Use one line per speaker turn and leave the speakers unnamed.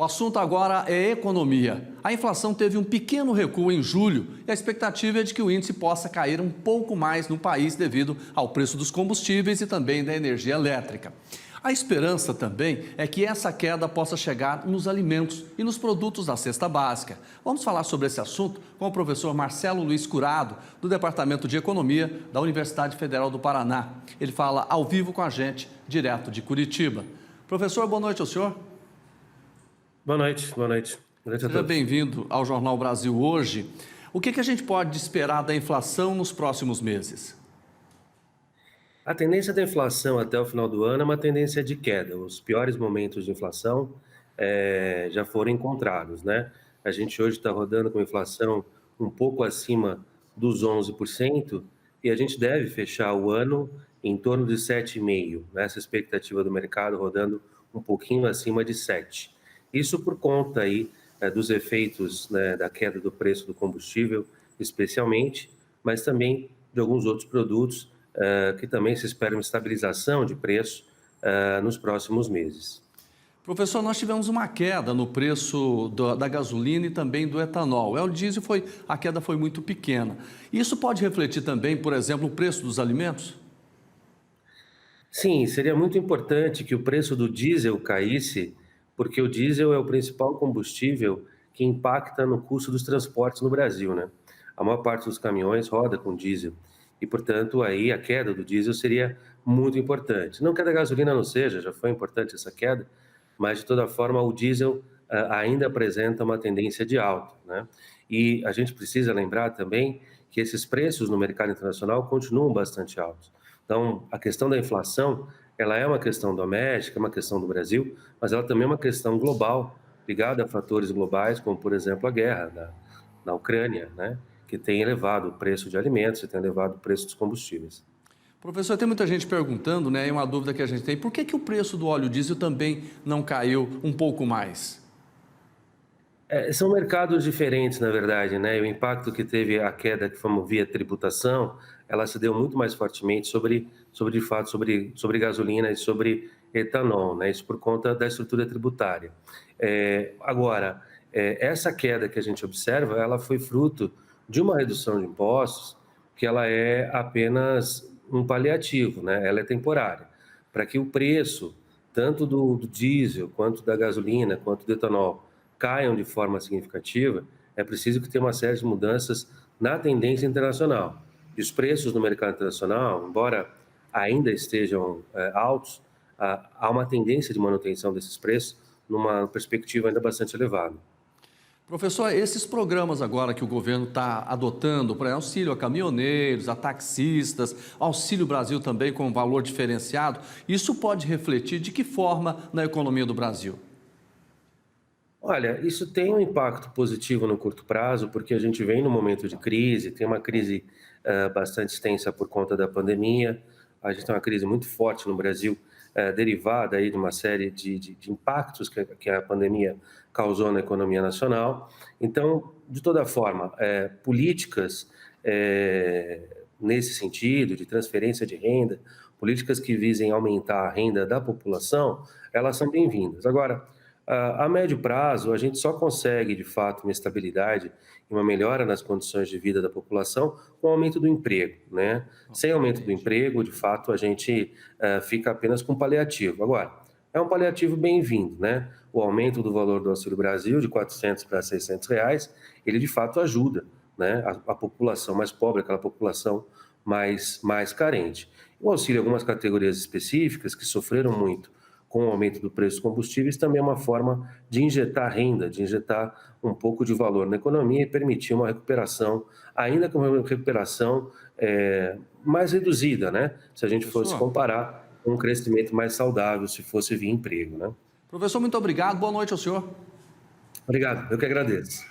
O assunto agora é economia. A inflação teve um pequeno recuo em julho e a expectativa é de que o índice possa cair um pouco mais no país devido ao preço dos combustíveis e também da energia elétrica. A esperança também é que essa queda possa chegar nos alimentos e nos produtos da cesta básica. Vamos falar sobre esse assunto com o professor Marcelo Luiz Curado, do Departamento de Economia da Universidade Federal do Paraná. Ele fala ao vivo com a gente, direto de Curitiba. Professor, boa noite ao senhor.
Boa noite, boa noite. Boa noite a
Seja
todos.
bem-vindo ao Jornal Brasil hoje. O que a gente pode esperar da inflação nos próximos meses?
A tendência da inflação até o final do ano é uma tendência de queda. Os piores momentos de inflação já foram encontrados, né? A gente hoje está rodando com inflação um pouco acima dos 11% e a gente deve fechar o ano em torno de 7,5%, né? Essa expectativa do mercado rodando um pouquinho acima de 7%. Isso por conta aí dos efeitos, né, da queda do preço do combustível, especialmente, mas também de alguns outros produtos que também se espera uma estabilização de preço nos próximos meses.
Professor, nós tivemos uma queda no preço da gasolina e também do etanol. O diesel a queda foi muito pequena. Isso pode refletir também, por exemplo, o preço dos alimentos?
Sim, seria muito importante que o preço do diesel caísse, porque o diesel é o principal combustível que impacta no custo dos transportes no Brasil, né? A maior parte dos caminhões roda com diesel e, portanto, aí a queda do diesel seria muito importante. Não que a da gasolina não seja, já foi importante essa queda, mas de toda forma o diesel ainda apresenta uma tendência de alta, né? E a gente precisa lembrar também que esses preços no mercado internacional continuam bastante altos. Então, a questão da inflação, ela é uma questão doméstica, é uma questão do Brasil, mas ela também é uma questão global, ligada a fatores globais, como, por exemplo, a guerra na Ucrânia, né, que tem elevado o preço de alimentos e tem elevado o preço dos combustíveis.
Professor, tem muita gente perguntando, né? E uma dúvida que a gente tem: por que o preço do óleo diesel também não caiu um pouco mais?
São mercados diferentes, na verdade, né? E o impacto que teve a queda que foi via tributação, ela se deu muito mais fortemente de fato, sobre gasolina e sobre etanol, né? Isso por conta da estrutura tributária. Agora, essa queda que a gente observa, ela foi fruto de uma redução de impostos que ela é apenas um paliativo, né? Ela é temporária, para que o preço, tanto do diesel, quanto da gasolina, quanto do etanol, caiam de forma significativa, é preciso que tenha uma série de mudanças na tendência internacional. E os preços no mercado internacional, embora ainda estejam altos, há uma tendência de manutenção desses preços numa perspectiva ainda bastante elevada.
Professor, esses programas agora que o governo está adotando, para auxílio a caminhoneiros, a taxistas, Auxílio Brasil também com valor diferenciado, isso pode refletir de que forma na economia do Brasil?
Olha, isso tem um impacto positivo no curto prazo, porque a gente vem num momento de crise, tem uma crise bastante extensa por conta da pandemia, a gente tem uma crise muito forte no Brasil, derivada aí de uma série de impactos que a pandemia causou na economia nacional. Então, de toda forma, políticas nesse sentido, de transferência de renda, políticas que visem aumentar a renda da população, elas são bem-vindas. Agora, a médio prazo, a gente só consegue, de fato, uma estabilidade e uma melhora nas condições de vida da população com o aumento do emprego, né? Sem aumento do
Entendi.
emprego, de fato, a gente fica apenas com paliativo. Agora, é um paliativo bem-vindo, né? O aumento do valor do Auxílio Brasil de R$ 400 para R$ 600, ele de fato ajuda, né, a população mais pobre, aquela população mais carente. O auxílio a algumas categorias específicas que sofreram muito com o aumento do preço dos combustíveis, também é uma forma de injetar renda, de injetar um pouco de valor na economia e permitir uma recuperação, ainda que uma recuperação mais reduzida, né? Se a gente fosse
Professor,
comparar com um crescimento mais saudável, se fosse via emprego, né?
muito obrigado, boa noite ao senhor.
Obrigado, eu que agradeço.